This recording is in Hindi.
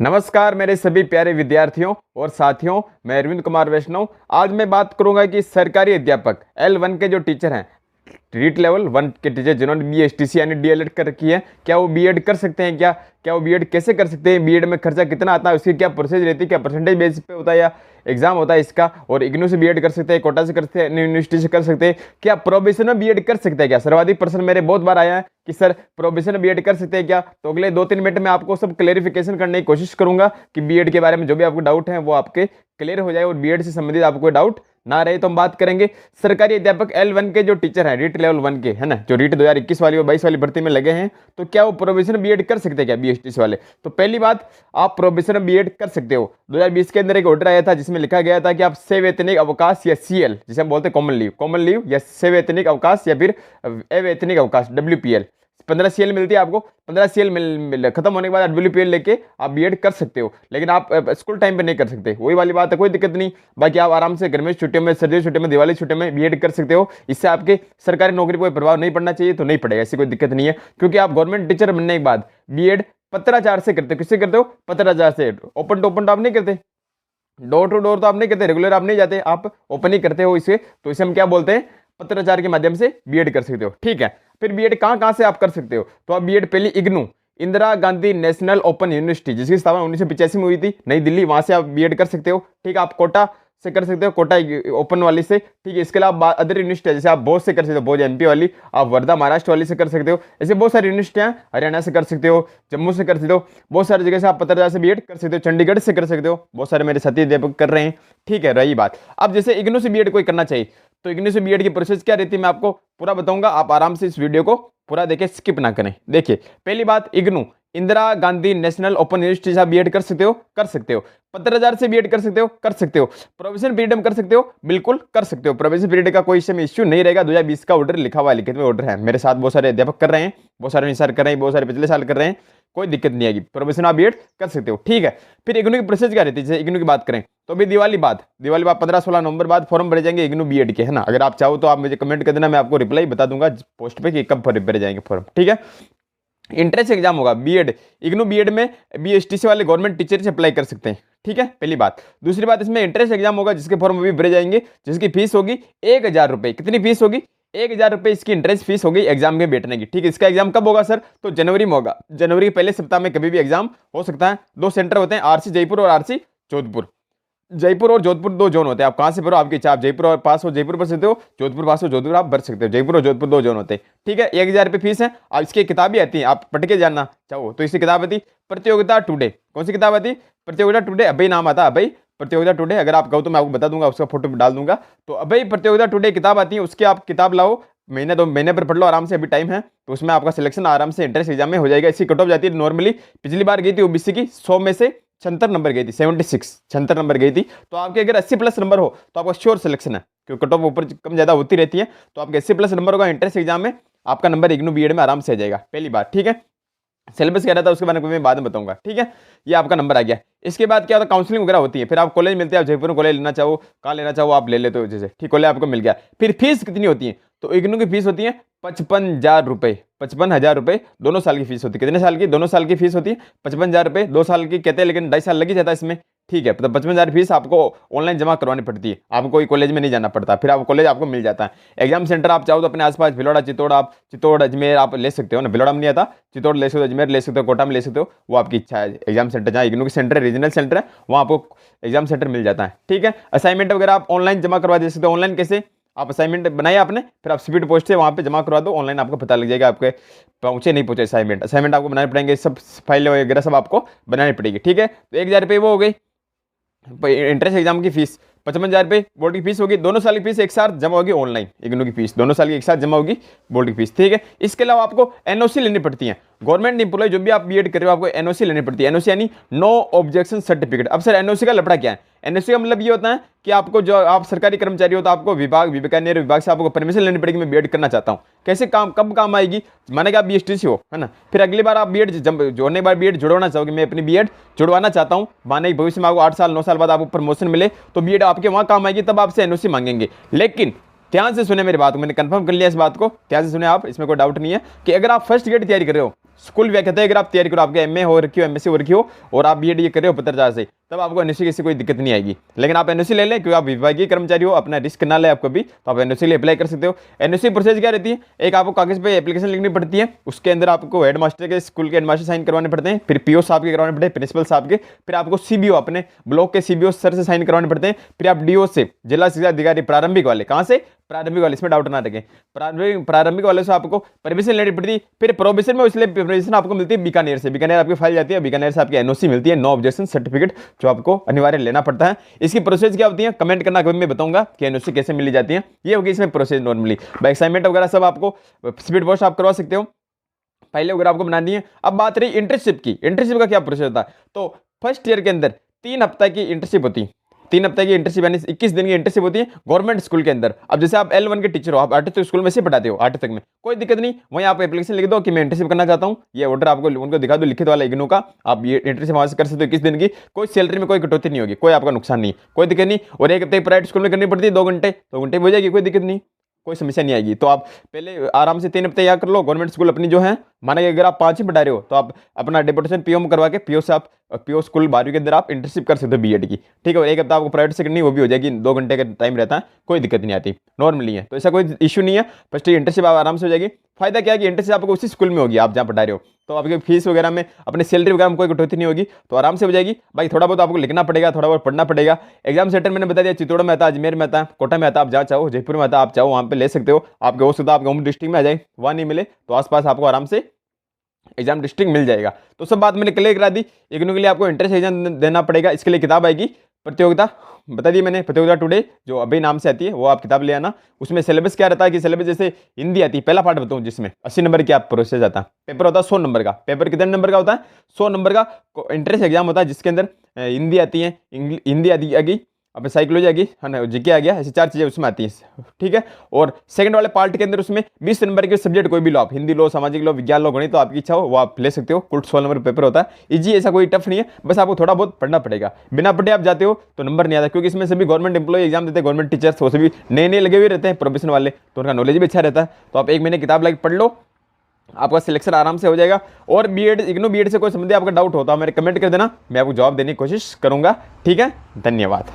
नमस्कार मेरे सभी प्यारे विद्यार्थियों और साथियों, मैं अरविंद कुमार वैष्णव। आज मैं बात करूंगा कि सरकारी अध्यापक L1 के जो टीचर हैं, रीट लेवल 1 के टीचर जिन्होंने BSTC यानी DLED कर रखी है, क्या वो बीएड कर सकते हैं? क्या वो बीएड कैसे कर सकते हैं? बीएड में खर्चा कितना आता है, उसकी क्या प्रोसेस रहती है, क्या परसेंटेज बेस पे होता है या एग्जाम होता है इसका? और इग्नू से बीएड कर सकते हैं, कोटा से कर सकते हैं, यूनिवर्सिटी से कर सकते हैं, क्या प्रोबेशन में बीएड कर सकते हैं? क्या सर्वाधिक प्रश्न मेरे बहुत बार आया है कि सर प्रोबेशन में बीएड कर सकते हैं क्या? तो अगले 2-3 मिनट में आपको सब क्लेरिफिकेशन करने की कोशिश करूंगा कि बीएड के बारे में जो भी आपको डाउट है वो आपके क्लियर हो जाए और बीएड से संबंधित आपको कोई डाउट ना रहे। तो हम बात करेंगे सरकारी अध्यापक L1 के जो टीचर हैं, रीट लेवल 1 के, है ना, जो रीट 2021 वाली और 22 वाली भर्ती में लगे हैं, तो क्या वो प्रोबेशन बीएड कर सकते हैं क्या BSTC वाले? तो पहली बात, आप प्रोबेशन बीएड कर सकते हो। 2020 के अंदर एक ऑर्डर आया था जिसमें लिखा गया था कि आप सवैतनिक अवकाश या CL, जिसे हम बोलते हैं कॉमन लीव या सवैतनिक अवकाश या फिर अवैतनिक अवकाश WPL, 15 CL मिलती है आपको। 15 CL खत्म होने के बाद WPL लेके आप बीएड कर सकते हो, लेकिन आप स्कूल टाइम पे नहीं कर सकते। वही वाली बात है, कोई दिक्कत नहीं। बाकी आप आराम से गर्मी छुट्टियों में, सर्दी छुट्टियों में, दिवाली छुट्टियों में बीएड कर सकते हो। इससे आपके सरकारी नौकरी पर कोई प्रभाव नहीं पड़ना चाहिए, तो नहीं पड़ेगा, ऐसी कोई दिक्कत नहीं है। क्योंकि आप गवर्नमेंट टीचर बनने के बाद बीएड पत्राचार से करते हो। किससे करते हो? पत्राचार से। ओपन टू ओपन तो आप नहीं करते, डोर टू डोर तो आप नहीं करते, रेगुलर आप नहीं जाते, आप ओपन ही करते हो। इसे तो इसे हम क्या बोलते हैं? पत्राचार के माध्यम से बीएड कर सकते हो। ठीक है, फिर बीएड कहां से आप कर सकते हो? तो आप बीएड पहले IGNOU, Indira Gandhi national open university, जिसकी स्थापना 1985 में हुई थी, नई दिल्ली, वहां से आप बीएड कर सकते हो। ठीक है, आप कोटा से कर सकते हो, कोटा ओपन वाली से। ठीक है, इसके अलावा अदर यूनिवर्सिटी जैसे आप बोझ से कर सकते हो, बोझ MP वाली, आप वर्धा महाराष्ट्र वाली से कर सकते हो। ऐसे बहुत सारी यूनिवर्सिटियां, हरियाणा से कर सकते हो, जम्मू से कर सकते हो, बहुत सारी जगह से आप पत्रकार से बीएड कर सकते हो, चंडीगढ़ से कर सकते हो, बहुत सारे मेरे साथी अध्यापक कर रहे हैं। ठीक है, रही बात अब जैसे इग्नू से बीएड कोई करना चाहिए, तो इग्नू से बीएड की प्रोसेस क्या रहती है मैं आपको पूरा बताऊंगा। आप आराम से इस वीडियो को पूरा देखें, स्किप ना करें। देखिए, पहली बात, IGNOU Indira Gandhi national open university से आप बीएड कर सकते हो, कर सकते हो। पत्राचार से बीएड कर सकते हो, कर सकते हो। प्रोविजन पीरियड में कर सकते हो, बिल्कुल कर सकते हो। प्रोविजन पीरियड का कोई इसमें इश्यू नहीं रहेगा। 2020 का ऑर्डर लिखा हुआ, लिखित में ऑर्डर है। मेरे साथ बहुत सारे अध्यापक कर रहे हैं, बहुत सारे निसार कर रहे हैं, बहुत सारे पिछले साल कर रहे हैं, कोई दिक्कत नहीं आएगी। प्रोविजन आप बीएड कर सकते हो। ठीक है, फिर इग्नू की प्रोसेस क्या रहती है? जैसे इग्नू की बात करें तो अभी दिवाली बाद 15-16 नवंबर बाद फॉर्म भरे जाएंगे इग्नू बीएड के, है ना। अगर आप चाहो तो आप मुझे कमेंट कर देना, मैं आपको रिप्लाई बता दूंगा पोस्ट पे कि कब भरे जाएंगे फॉर्म। ठीक है, इंट्रेंस एग्जाम होगा बीएड, इग्नू बीएड में BSTC वाले गवर्नमेंट टीचर से अप्लाई कर सकते हैं। ठीक है, पहली बात। दूसरी बात, इसमें इंट्रेंस एग्जाम होगा जिसके फॉर्म अभी भरे जाएंगे, जिसकी फीस होगी 1000 रुपए। कितनी फीस होगी? 1000 रुपए इसकी इंट्रेंस फीस होगी एग्जाम में बैठने की। ठीक है, इसका एग्जाम कब होगा सर? तो जनवरी में होगा। जनवरी के पहले सप्ताह में कभी भी एग्जाम हो सकता है। 2 सेंटर होते हैं, RC जयपुर और RC जोधपुर। जयपुर और जोधपुर 2 जोन होते हैं। आप कहां से भरो, आपकी इच्छा। आप जयपुर और पास हो जयपुर भर सकते हो, जोधपुर पास हो जोधपुर आप भर सकते हो। जयपुर और जोधपुर 2 जोन होते हैं। ठीक है, 1000 रुपये फीस है। अब इसकी किताबें आती हैं, आप पढ़ के जानना चाहो तो इसकी किताब आती प्रतियोगिता टुडे। कौन सी किताब आती? प्रतियोगिता टुडे। अभय नाम आता, अभय प्रतियोगिता टुडे। अगर आप कहो तो मैं आपको बता दूंगा, उसका फोटो डाल दूंगा। तो अभय प्रतियोगिता टुडे किताब आती है, उसकी आप किताब लाओ, महीने 2 महीने पर पढ़ लो आराम से, अभी टाइम है। तो उसमें आपका सिलेक्शन आराम से एंट्रेंस एग्जाम में हो जाएगा। इसकी कट ऑफ जाती है नॉर्मली, पिछली बार गई थी OBC की 100 में से 76 नंबर गई थी, 76 नंबर गई थी। तो आपके अगर 80+ नंबर हो तो आपका श्योर सिलेक्शन है, क्योंकि कट ऑफ ऊपर कम ज्यादा होती रहती है। तो आपके 80+ नंबर होगा एंट्रेंस एग्जाम में, आपका नंबर इग्नू बीएड में आराम से आ जाएगा। पहली बात, ठीक है। सिलेबस क्या रहता है उसके बारे में मैं बाद में बताऊंगा। ठीक है, ये आपका नंबर आ गया। इसके बाद क्या होता है? काउंसलिंग वगैरह होती है, फिर आप कॉलेज मिलते हैं। आप जयपुर में कॉलेज लेना चाहो, कहाँ लेना चाहो आप ले लेते हो, जैसे ठीक कॉलेज आपको मिल गया। फिर फीस कितनी होती है? तो इग्नू की फीस होती है 55,000 रुपए। 55,000 रुपए दोनों साल की फीस होती है। कितने साल की? दोनों साल की फीस होती है 55,000 रुपए। 2 साल की कहते हैं, लेकिन 2.5 साल लग ही जाता है इसमें। ठीक है, तो 55,000 फीस आपको ऑनलाइन जमा करवानी पड़ती है, आपको कोई कॉलेज में नहीं जाना पड़ता, फिर आप कॉलेज आपको मिल जाता है। एग्जाम सेंटर आप चाहो तो अपने आसपास भिलौड़ा, चित्तौड़ अजमेर आप ले सकते हो ना। भिलौड़ा में नहीं आता, चित्तौड़ ले सकते हो, अजमेर ले सकते हो, कोटा में ले सकते हो, वो आपकी इच्छा है। एग्जाम सेंटर जहाँ इग्नू के सेंटर है, रीजनल सेंटर है, वहाँ आपको एग्जाम सेंटर मिल जाता है। ठीक है, असाइनमेंट वगैरह आप ऑनलाइन जमा करवा दे सकते हो। ऑनलाइन कैसे? आप असाइनमेंट बनाए आपने, फिर आप स्पीड पोस्ट से वहाँ पे जमा करवा दो, ऑनलाइन आपको पता लग जाएगा आपके पहुंचे नहीं पहुंचे। असाइनमेंट आपको बनाने पड़ेंगे, सब फाइल वगैरह सब आपको बनानी पड़ेगी। ठीक है, तो 1000 रुपये वो हो गई इंट्रेंस एग्जाम की फीस। 55,000 रुपये बोर्ड की फीस होगी। दोनों साल की फीस एक साथ जमा होगी ऑनलाइन। इग्नू की फीस दोनों साल की एक साथ जमा होगी, बोर्ड की फीस। ठीक है, इसके अलावा आपको NOC लेनी पड़ती है। गवर्नमेंट एम्प्लॉय जो भी आप बीएड कर रहे हो, आपको NOC लेनी पड़ती है। NOC यानी नो ऑब्जेक्शन सर्टिफिकेट। अब सर NOC का लफड़ा क्या है? NOC का मतलब ये होता है कि आपको, जो आप सरकारी कर्मचारी हो तो आपको बीकानेर विभाग से आपको परमिशन लेनी पड़ेगी, मैं बीएड करना चाहता हूँ। कैसे कब काम आएगी? माने कि आप BSTC हो, है ना, फिर अगली बार आप बीएड जोड़ने के बाद बीएड जुड़वाना चाहोगे, मैं अपनी बीएड जुड़वाना चाहता हूँ, माने भविष्य में आपको 8 साल 9 साल बाद आपको प्रमोशन मिले तो बीएड आपके वहाँ काम आएगी, तब आपसे NOC मांगेंगे। लेकिन ध्यान से सुने मेरी बात को, मैंने कंफर्म कर लिया इस बात को, ध्यान से सुने आप, इसमें कोई डाउट नहीं है कि अगर आप फर्स्ट ग्रेड तैयारी कर रहे हो, स्कूल भी कहते हैं अगर आप तैयारी करो, आपके एमए हो रखी हो, एमएससी हो रखी हो और आप बीएड ये कर रहे हो पत्रचार से, तब आपको एनओसी की कोई दिक्कत नहीं आएगी। लेकिन आप एनओसी ले लें क्योंकि आप विभागीय कर्मचारी हो, अपना रिस्क ना ले आपको भी, तो आप एनओसी लिए अप्लाई कर सकते हो। एनओसी प्रोसेस क्या रहती है, एक आपको कागज पे एप्लीकेशन लिखनी पड़ती है, उसके अंदर आपको हेडमास्टर के स्कूल के हेडमास्टर साइन करवाने पड़ते हैं, फिर पीओ साहब के करवाने पड़ते हैं, प्रिंसिपल साहब के, फिर आपको सीबीओ अपने ब्लॉक के सीबीओ सर से साइन करवाने पड़ते हैं, फिर आप डीओ से, जिला शिक्षा अधिकारी प्रारंभिक वाले, कहाँ से, प्रारंभिक वाले, इसमें डाउट ना रखें, प्रारंभिक वाले से आपको परमिशन लेनी पड़ती है। फिर प्रोविजन में इसलिए परमिशन आपको मिलती है बीकानेर से, बीकानेर आपकी फाइल जाती है, बीकानेर से आपकी एनओसी मिलती है, नो ऑब्जेक्शन सर्टिफिकेट, जो आपको अनिवार्य लेना पड़ता है। इसकी प्रोसेस क्या होती है कमेंट करना, कभी मैं बताऊंगा कि एनओसी कैसे मिली जाती है, ये होगी इसमें प्रोसेस नॉर्मली। बाय असाइनमेंट वगैरह सब आपको स्पीड पोस्ट आप करवा सकते हो, पहले वगैरह आपको बनानी है। अब बात रही इंटर्नशिप की, इंटर्नशिप का क्या प्रोसेस होता है, तो फर्स्ट ईयर के अंदर 3 हफ्ते की इंटर्नशिप होती है, 3 हफ्ते की इंटर्नशिप यानी 21 दिन की इंटर्नशिप होती है गवर्नमेंट स्कूल के अंदर। अब जैसे आप L1 के टीचर हो, आप 8 तक स्कूल में से पढ़ाते हो, 8 तक में कोई दिक्कत नहीं, वहीं आप एप्लीकेशन लिख दो कि मैं इंटर्नशिप करना चाहता हूँ, ये ऑर्डर आपको उनको दिखा दो लिखित वाला इग्नू का, आप ये इंटर्नशिप वहां से कर सकते हो 21 दिन की, कोई सैलरी में कोई कटौती नहीं होगी, कोई आपका नुकसान नहीं, कोई दिक्कत नहीं। और 1 हफ्ते प्राइवेट स्कूल में करनी पड़ती है 2 घंटे, 2 घंटे हो जाएगी, कोई दिक्कत नहीं, कोई समस्या नहीं आएगी। तो आप पहले आराम से 3 हफ्ते याद कर लो, गवर्नमेंट स्कूल अपनी जो है, माना कि अगर आप 5 ही पढ़ा रहे हो तो आप अपना डिप्यूटेशन पीओ में करवा के पीओ से आप पीओ स्कूल 12वीं के अंदर आप इंटर्नशिप कर सकते हो बीएड की, ठीक है। और 1 हफ्ता आपको प्राइवेट से करनी, वो भी हो जाएगी, 2 घंटे का टाइम रहता है, कोई दिक्कत नहीं आती, नॉर्मली है, तो ऐसा कोई इशू नहीं है। फर्स्ट इंटर्नशिप आप आराम से हो जाएगी। फायदा क्या है कि इंटर्नशिप आपको उसी स्कूल में होगी आप जहाँ पढ़ा रहे हो, तो आपकी फीस वगैरह में, अपनी सैलरी वगैरह में कोई कटौती नहीं होगी, तो आराम से हो जाएगी। भाई थोड़ा बहुत आपको लिखना पड़ेगा, थोड़ा बहुत पढ़ना पड़ेगा। एग्जाम सेंटर मैंने बता दिया, चित्तौड़ में आता, अजमेर में आता, कोटा में आता, आप जहाँ चाहो, जयपुर में आता, आप चाहो वहाँ पे ले सकते हो। आपके हो सकता है आपके होम डिस्ट्रिक्ट में आ जाए, वहाँ नहीं मिले तो आसपास आपको आराम से एग्जाम डिस्ट्रिक्ट मिल जाएगा। तो सब बात मैंने क्लियर करा दी। इग्नू के लिए आपको एंट्रेंस एग्जाम देना पड़ेगा, इसके लिए किताब आएगी प्रतियोगिता, बता दी मैंने, प्रतियोगिता टुडे जो अभी नाम से आती है, वो आप किताब ले आना। उसमें सिलेबस क्या रहता है कि सिलेबस जैसे हिंदी आती है, पहला पार्ट बताऊं जिसमें 80 नंबर की आप प्रोसेस आता है, पेपर होता है 100 नंबर का, पेपर कितने नंबर का होता है, 100 नंबर का एंट्रेंस एग्जाम होता है, जिसके अंदर हिंदी आती है, हिंदी आती, अब साइकोलॉजी आ गई है ना, जीके आ गया, ऐसी 4 चीजें उसमें आती हैं, ठीक है। और सेकंड वाले पार्ट के अंदर उसमें 20 नंबर के सब्जेक्ट कोई भी लो आप, हिंदी लो, सामाजिक लो, विज्ञान लो, गणित, तो आपकी इच्छा हो वो आप ले सकते हो। कुल 16 नंबर पेपर होता है, इजी, ऐसा कोई टफ नहीं है, बस आपको थोड़ा बहुत पढ़ना पड़ेगा। बिना पढ़े आप जाते हो तो नंबर नहीं आता, क्योंकि इसमें सभी गवर्नमेंट एम्प्लॉय एग्जाम देते हैं, गवर्नमेंट टीचर्स, वो सभी नए नए लगे हुए रहते हैं प्रोफेशन वाले, तो उनका नॉलेज भी अच्छा रहता है। तो आप 1 महीने किताब लाइक पढ़ लो, आपका सिलेक्शन आराम से हो जाएगा। और बीएड, इग्नू बीएड से कोई संबंधी आपका डाउट होता है मेरे कमेंट कर देना, मैं आपको जवाब देने की कोशिश करूंगा, ठीक है। धन्यवाद।